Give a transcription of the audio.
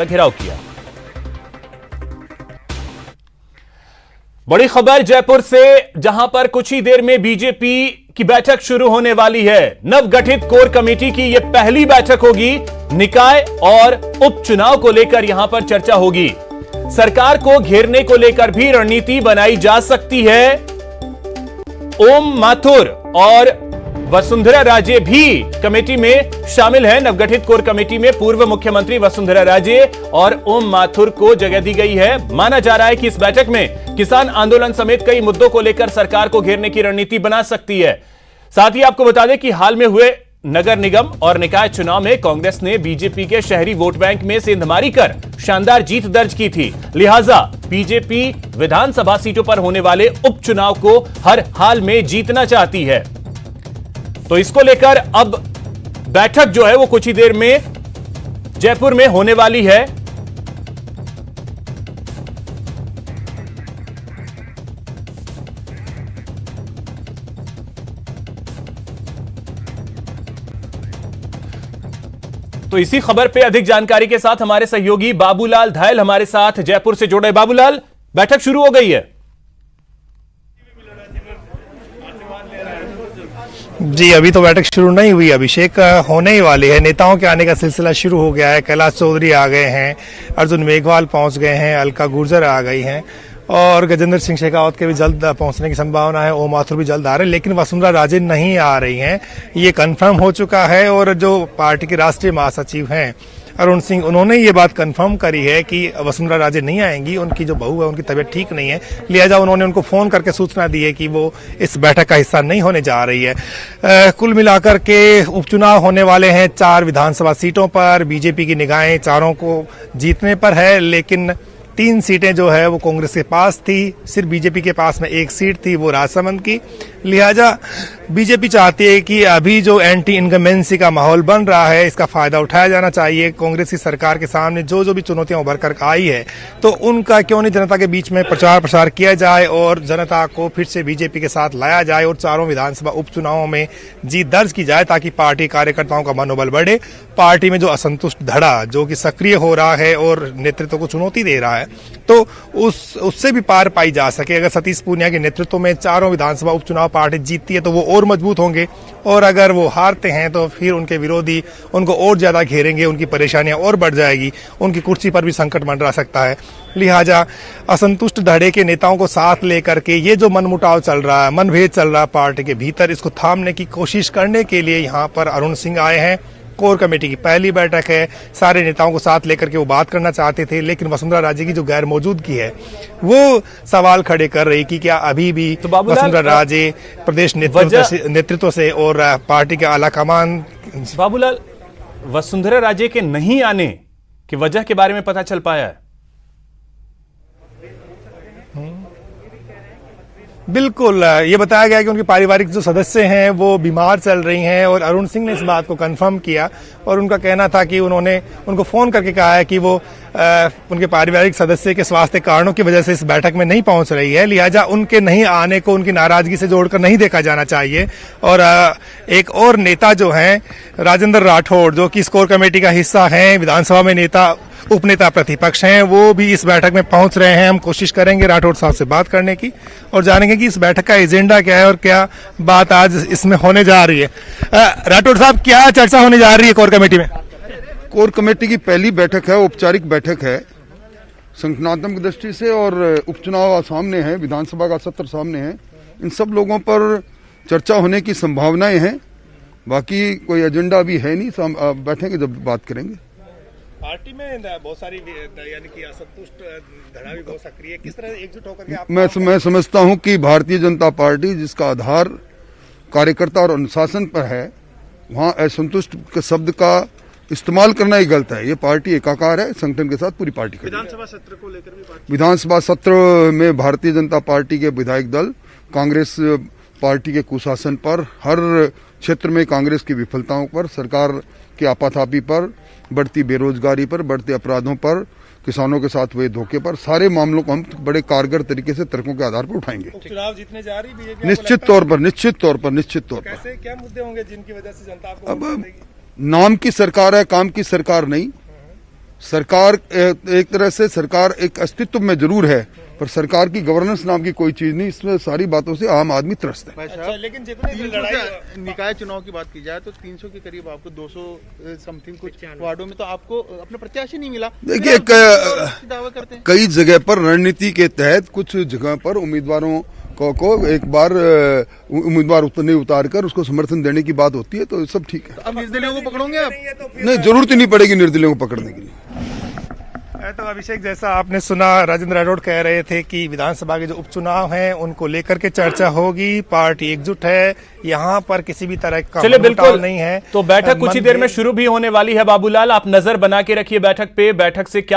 घेराव किया। बड़ी खबर जयपुर से, जहां पर कुछ ही देर में बीजेपी की बैठक शुरू होने वाली है। नवगठित कोर कमेटी की यह पहली बैठक होगी। निकाय और उपचुनाव को लेकर यहां पर चर्चा होगी। सरकार को घेरने को लेकर भी रणनीति बनाई जा सकती है। ओम माथुर और वसुंधरा राजे भी कमेटी में शामिल हैं। नवगठित कोर कमेटी में पूर्व मुख्यमंत्री वसुंधरा राजे और ओम माथुर को जगह दी गई है। माना जा रहा है कि इस बैठक में किसान आंदोलन समेत कई मुद्दों को लेकर सरकार को घेरने की रणनीति बना सकती है। साथ ही आपको बता दें कि हाल में हुए नगर निगम और निकाय चुनाव में कांग्रेस ने बीजेपी के शहरी वोट बैंक में सेंधमारी कर शानदार जीत दर्ज की थी। लिहाजा बीजेपी विधानसभा सीटों पर होने वाले उपचुनाव को हर हाल में जीतना चाहती है। तो इसको लेकर अब बैठक जो है वो कुछ ही देर में जयपुर में होने वाली है। तो इसी खबर पे अधिक जानकारी के साथ हमारे सहयोगी बाबूलाल धायल हमारे साथ जयपुर से जुड़े। बाबूलाल, बैठक शुरू हो गई है। जी, अभी तो बैठक शुरू नहीं हुई, अभिषेक होने ही वाली है। नेताओं के आने का सिलसिला शुरू हो गया है। कैलाश चौधरी आ गए हैं, अर्जुन मेघवाल पहुंच गए हैं, अलका गुर्जर आ गई हैं और गजेंद्र सिंह शेखावत के भी जल्द पहुंचने की संभावना है। ओम माथुर भी जल्द आ रहे हैं, लेकिन वसुंधरा राजे नहीं आ रही हैं, ये कंफर्म हो चुका है। और जो पार्टी के राष्ट्रीय महासचिव हैं अरुण सिंह, उन्होंने ये बात कंफर्म करी है कि वसुंधरा राजे नहीं आएंगी। उनकी जो बहू है उनकी तबीयत ठीक नहीं है, लिहाजा उन्होंने उनको फोन करके सूचना दी है कि वो इस बैठक का हिस्सा नहीं होने जा रही है। कुल मिलाकर के उपचुनाव होने वाले हैं 4 विधानसभा सीटों पर। बीजेपी की निगाहें चारों को जीतने पर है, लेकिन 3 सीटें जो है वो कांग्रेस के पास थी। सिर्फ बीजेपी के पास में 1 सीट थी, वो राजसमंद की। लिहाजा बीजेपी चाहती है कि अभी जो एंटी इनकम्बेंसी का माहौल बन रहा है, इसका फायदा उठाया जाना चाहिए। कांग्रेस की सरकार के सामने जो जो भी चुनौतियां उभर कर आई है, तो उनका क्यों नहीं जनता के बीच में प्रचार प्रसार किया जाए और जनता को फिर से बीजेपी के साथ लाया जाए और चारों विधानसभा उपचुनावों में जीत दर्ज की जाए, ताकि पार्टी कार्यकर्ताओं का मनोबल बढ़े। पार्टी में जो असंतुष्ट धड़ा जो कि सक्रिय हो रहा है और नेतृत्व को चुनौती दे रहा है, तो उससे भी पार पाई जा सके। अगर सतीश पूनिया के नेतृत्व में चारों विधानसभा उपचुनाव पार्टी जीतती है तो वो और मजबूत होंगे, और अगर वो हारते हैं तो फिर उनके विरोधी उनको और ज्यादा घेरेंगे, उनकी परेशानियां और बढ़ जाएगी, उनकी कुर्सी पर भी संकट मंडरा सकता है। लिहाजा असंतुष्ट धड़े के नेताओं को साथ लेकर के ये जो मनमुटाव चल रहा है, मनभेद चल रहा है पार्टी के भीतर, इसको थामने की कोशिश करने के लिए यहाँ पर अरुण सिंह आए हैं। कोर कमेटी की पहली बैठक है, सारे नेताओं को साथ लेकर के वो बात करना चाहते थे, लेकिन वसुंधरा राजे की जो गैर मौजूदगी है वो सवाल खड़े कर रही कि क्या अभी भी तो वसुंधरा राजे प्रदेश नेतृत्व से और पार्टी के आला कमान। बाबूलाल, वसुंधरा राजे के नहीं आने की वजह के बारे में पता चल पाया है? बिल्कुल, ये बताया गया कि उनके पारिवारिक जो सदस्य हैं वो बीमार चल रही हैं, और अरुण सिंह ने इस बात को कंफर्म किया। और उनका कहना था कि उन्होंने उनको फोन करके कहा है कि वो उनके पारिवारिक सदस्य के स्वास्थ्य कारणों की वजह से इस बैठक में नहीं पहुंच रही है। लिहाजा उनके नहीं आने को उनकी नाराजगी से जोड़कर नहीं देखा जाना चाहिए। और एक और नेता जो हैं राजेंद्र राठौड़, जो कि इस कोर कमेटी का हिस्सा हैं, विधानसभा में नेता उपनेता प्रतिपक्ष हैं, वो भी इस बैठक में पहुंच रहे हैं। हम कोशिश करेंगे राठौड़ साहब से बात करने की और जानेंगे कि इस बैठक का एजेंडा क्या है और क्या बात आज इसमें होने जा रही है। राठौड़ साहब, क्या चर्चा होने जा रही है कोर कमेटी में? कोर कमेटी की पहली बैठक है, औपचारिक बैठक है संगठनात्मक दृष्टि से, और उपचुनाव सामने है, विधानसभा का सत्र सामने है। इन सब लोगों पर चर्चा होने की संभावनाएं हैं। बाकी कोई एजेंडा अभी है नहीं, बैठेंगे जब बात करेंगे। पार्टी में बहुत सारी यानी कि असंतुष्ट धड़ा भी बहुत सक्रिय है, किस तरह एकजुट होकर के आप? मैं समझता हूं कि भारतीय जनता पार्टी, जिसका आधार कार्यकर्ता और अनुशासन पर है, वहां असंतुष्ट के शब्द का इस्तेमाल करना ही गलत है। ये पार्टी एकाकार है, संगठन के साथ पूरी पार्टी खड़ी है। विधानसभा सत्र को लेकर भी विधानसभा सत्र में भारतीय जनता पार्टी के विधायक दल कांग्रेस पार्टी के कुशासन पर, हर क्षेत्र में कांग्रेस की विफलताओं पर, सरकार के आपाधापी पर, बढ़ती बेरोजगारी पर, बढ़ते अपराधों पर, किसानों के साथ हुए धोखे पर, सारे मामलों को हम बड़े कारगर तरीके से तर्कों के आधार पर उठाएंगे। चुनाव जीतने जा रही बीजेपी निश्चित तौर पर। कैसे क्या मुद्दे होंगे जिनकी वजह से जनता आपको अब नाम की सरकार है, काम की सरकार नहीं। सरकार एक तरह से सरकार एक अस्तित्व में जरूर है, पर सरकार की गवर्नेंस नाम की कोई चीज नहीं। इसमें सारी बातों से आम आदमी त्रस्त है। अच्छा, लेकिन जितने निकाय चुनाव की बात की जाए तो 300 के करीब आपको 200 समथिंग कुछ वार्डों में तो आपको अपना प्रत्याशी नहीं मिला। देखिए, दावा करते हैं कई जगह पर रणनीति के तहत कुछ जगह पर उम्मीदवारों को एक बार उम्मीदवार नहीं उतार कर उसको समर्थन देने की बात होती है, तो सब ठीक है। अब निर्दलियों को पकड़ोगे आप? नहीं, जरूरत ही नहीं पड़ेगी निर्दलियों को पकड़ने के लिए। तो अभिषेक, जैसा आपने सुना, राजेंद्र राठौड़ कह रहे थे कि विधानसभा के जो उपचुनाव हैं उनको लेकर के चर्चा होगी, पार्टी एकजुट है, यहाँ पर किसी भी तरह का चलिए, बिल्कुल नहीं है। तो बैठक कुछ ही देर में शुरू भी होने वाली है। बाबूलाल, आप नजर बना के रखिए बैठक पे, बैठक से क्या